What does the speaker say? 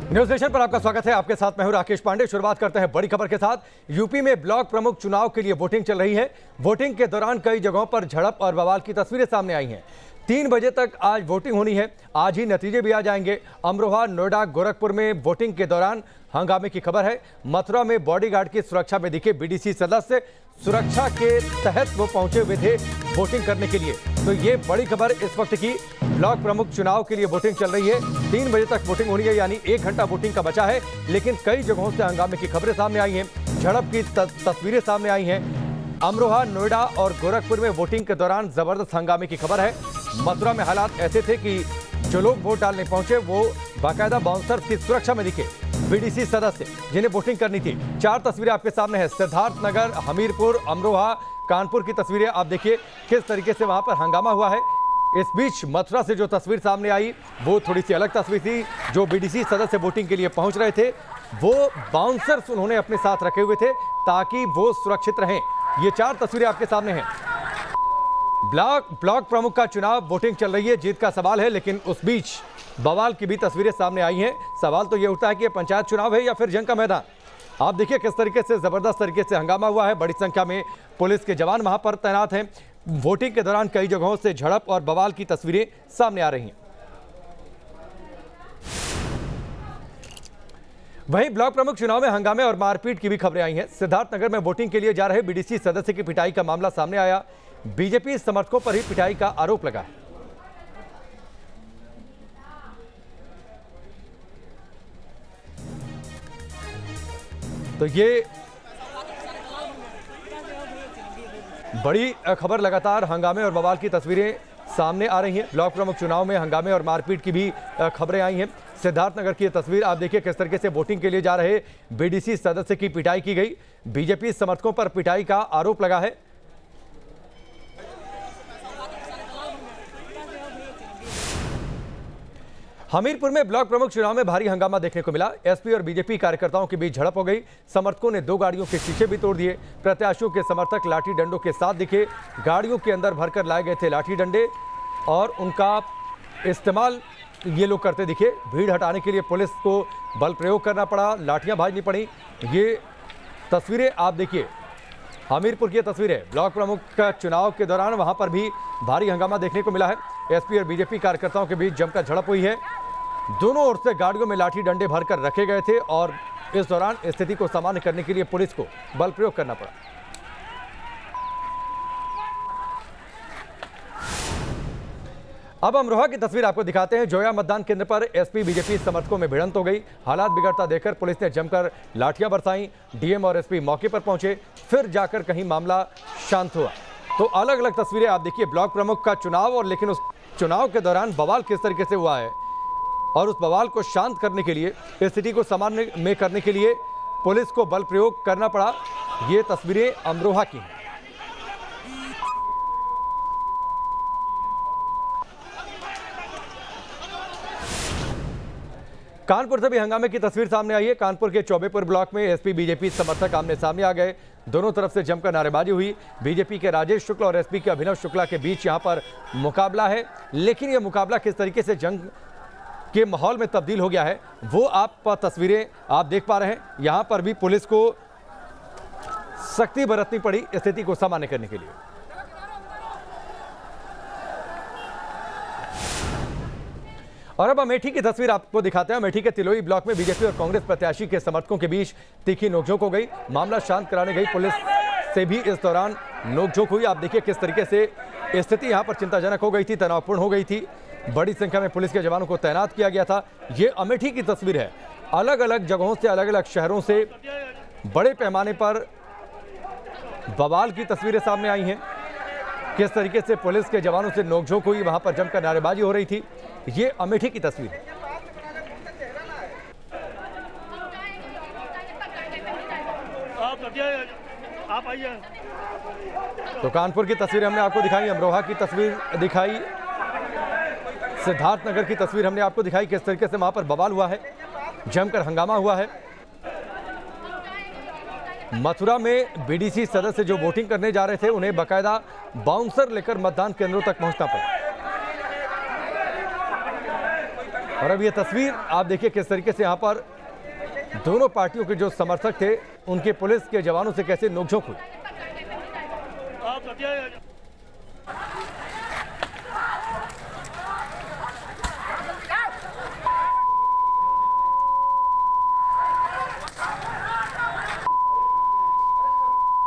News nation पर आपका स्वागत है। आपके साथ मैं हूं राकेश पांडे। शुरुआत करते हैं बड़ी खबर के साथ। यूपी में ब्लॉक प्रमुख चुनाव के लिए वोटिंग चल रही है। वोटिंग के दौरान कई जगहों पर झड़प और बवाल की तस्वीरें सामने आई हैं। 3 बजे तक आज वोटिंग होनी है। आज ही नतीजे भी आ जाएंगे। अमरोहा, नोएडा, गोरखपुर में वोटिंग के दौरान हंगामे की खबर है। मथुरा में बॉडीगार्ड की सुरक्षा में दिखे बीडीसी सदस्य। सुरक्षा के तहत वो पहुंचे हुए थे वोटिंग करने के लिए। तो ये बड़ी खबर इस वक्त की। ब्लॉक प्रमुख चुनाव के लिए वोटिंग चल रही है। 3 बजे तक वोटिंग होनी है, यानी 1 घंटा वोटिंग का बचा है। लेकिन कई जगहों से हंगामे की खबरें सामने आई हैं, झड़प की तस्वीरें सामने आई हैं। अमरोहा, नोएडा और गोरखपुर में वोटिंग के दौरान जबरदस्त हंगामे की खबर है। मथुरा में हालात ऐसे थे कि जो लोग वोट डालने पहुंचे वो बाकायदा बाउंसर की सुरक्षा में दिखे बीडीसी सदस्य जिन्हें वोटिंग करनी थी। 4 तस्वीरें आपके सामने हैं। सिद्धार्थनगर, हमीरपुर, अमरोहा, कानपुर की तस्वीरें आप देखिए किस तरीके से वहां पर हंगामा हुआ है। इस बीच मथुरा से जो तस्वीर सामने आई वो थोड़ी सी अलग तस्वीर थी। जो बीडीसी सदस्य वोटिंग के लिए पहुंच रहे थे वो बाउंसर्स उन्होंने अपने साथ रखे हुए थे ताकि वो सुरक्षित रहें। ये 4 तस्वीरें आपके सामने हैं। ब्लॉक प्रमुख का चुनाव, वोटिंग चल रही है, जीत का सवाल है, लेकिन उस बीच बवाल की भी तस्वीरें सामने आई हैं। सवाल तो ये उठता है कि ये पंचायत चुनाव है या फिर जंग का मैदान। आप देखिए किस तरीके से जबरदस्त तरीके से हंगामा हुआ है। बड़ी संख्या में पुलिस के जवान वहां पर तैनात हैं। वोटिंग के दौरान कई जगहों से झड़प और बवाल की तस्वीरें सामने आ रही हैं। वहीं ब्लॉक प्रमुख चुनाव में हंगामे और मारपीट की भी खबरें आई हैं। सिद्धार्थनगर में वोटिंग के लिए जा रहे बीडीसी सदस्य की पिटाई का मामला सामने आया। बीजेपी समर्थकों पर ही पिटाई का आरोप लगा है। तो ये बड़ी खबर, लगातार हंगामे और बवाल की तस्वीरें सामने आ रही हैं। ब्लॉक प्रमुख चुनाव में हंगामे और मारपीट की भी खबरें आई हैं। सिद्धार्थनगर की तस्वीर आप देखिए किस तरीके से वोटिंग के लिए जा रहे बीडीसी सदस्य की पिटाई की गई। बीजेपी समर्थकों पर पिटाई का आरोप लगा है। हमीरपुर में ब्लॉक प्रमुख चुनाव में भारी हंगामा देखने को मिला। एसपी और बीजेपी कार्यकर्ताओं के बीच झड़प हो गई। समर्थकों ने 2 गाड़ियों के शीशे भी तोड़ दिए। प्रत्याशियों के समर्थक लाठी डंडों के साथ दिखे। गाड़ियों के अंदर भरकर लाए गए थे लाठी डंडे और उनका इस्तेमाल ये लोग करते दिखे। भीड़ हटाने के लिए पुलिस को बल प्रयोग करना पड़ा, लाठियां भाजनी पड़ी। ये तस्वीरें आप देखिए, हमीरपुर की तस्वीरें। ब्लॉक प्रमुख का चुनाव के दौरान वहां पर भी भारी हंगामा देखने को मिला है। एसपी और बीजेपी कार्यकर्ताओं के बीच जमकर झड़प हुई है। दोनों ओर से गाड़ियों में लाठी डंडे भरकर रखे गए थे और इस दौरान स्थिति को सामान्य करने के लिए पुलिस को बल प्रयोग करना पड़ा। अब अमरोहा की तस्वीर आपको दिखाते हैं। जोया मतदान केंद्र पर एसपी बीजेपी समर्थकों में भिड़ंत हो गई। हालात बिगड़ता देखकर पुलिस ने जमकर लाठियां बरसाई। डीएम और एसपी मौके पर पहुंचे, फिर जाकर कहीं मामला शांत हुआ। तो अलग अलग तस्वीरें आप देखिए, ब्लॉक प्रमुख का चुनाव और लेकिन उस चुनाव के दौरान बवाल किस तरीके से हुआ है और उस बवाल को शांत करने के लिए, स्थिति को सामान्य में करने के लिए पुलिस को बल प्रयोग करना पड़ा। ये तस्वीरें अमरोहा की हैं। कानपुर से भी हंगामे की तस्वीर सामने आई है। कानपुर के चौबेपुर ब्लॉक में एसपी बीजेपी समर्थक आमने सामने आ गए। दोनों तरफ से जमकर नारेबाजी हुई। बीजेपी के राजेश शुक्ला और एसपी के अभिनव शुक्ला के बीच यहां पर मुकाबला है, लेकिन यह मुकाबला किस तरीके से जंग के माहौल में तब्दील हो गया है वो आप तस्वीरें आप देख पा रहे हैं। यहां पर भी पुलिस को सख्ती बरतनी पड़ी स्थिति को सामान्य करने के लिए। और अब अमेठी की तस्वीर आपको दिखाते हैं। अमेठी के तिलोई ब्लॉक में बीजेपी और कांग्रेस प्रत्याशी के समर्थकों के बीच तीखी नोकझोंक हो गई। मामला शांत कराने गई पुलिस से भी इस दौरान नोकझोंक हुई। आप देखिए किस तरीके से स्थिति यहां पर चिंताजनक हो गई थी, तनावपूर्ण हो गई थी। बड़ी संख्या में पुलिस के जवानों को तैनात किया गया था। ये अमेठी की तस्वीर है। अलग अलग जगहों से, अलग अलग शहरों से बड़े पैमाने पर बवाल की तस्वीरें सामने आई हैं। किस तरीके से पुलिस के जवानों से नोकझोंक हुई, वहां पर जमकर नारेबाजी हो रही थी। ये अमेठी की तस्वीर है। आप आइए। तो कानपुर की तस्वीर हमने आपको दिखाई, अमरोहा की तस्वीर दिखाई, सिद्धार्थनगर की तस्वीर हमने आपको दिखाई। किस तरीके से वहां पर बवाल हुआ है, जमकर हंगामा हुआ है। मथुरा में बीडीसी सदस्य जो वोटिंग करने जा रहे थे उन्हें बाकायदा बाउंसर लेकर मतदान केंद्रों तक पहुंचना पड़ा। और अब ये तस्वीर आप देखिए किस तरीके से यहाँ पर दोनों पार्टियों के जो समर्थक थे उनके पुलिस के जवानों से कैसे नोकझोंक हुई।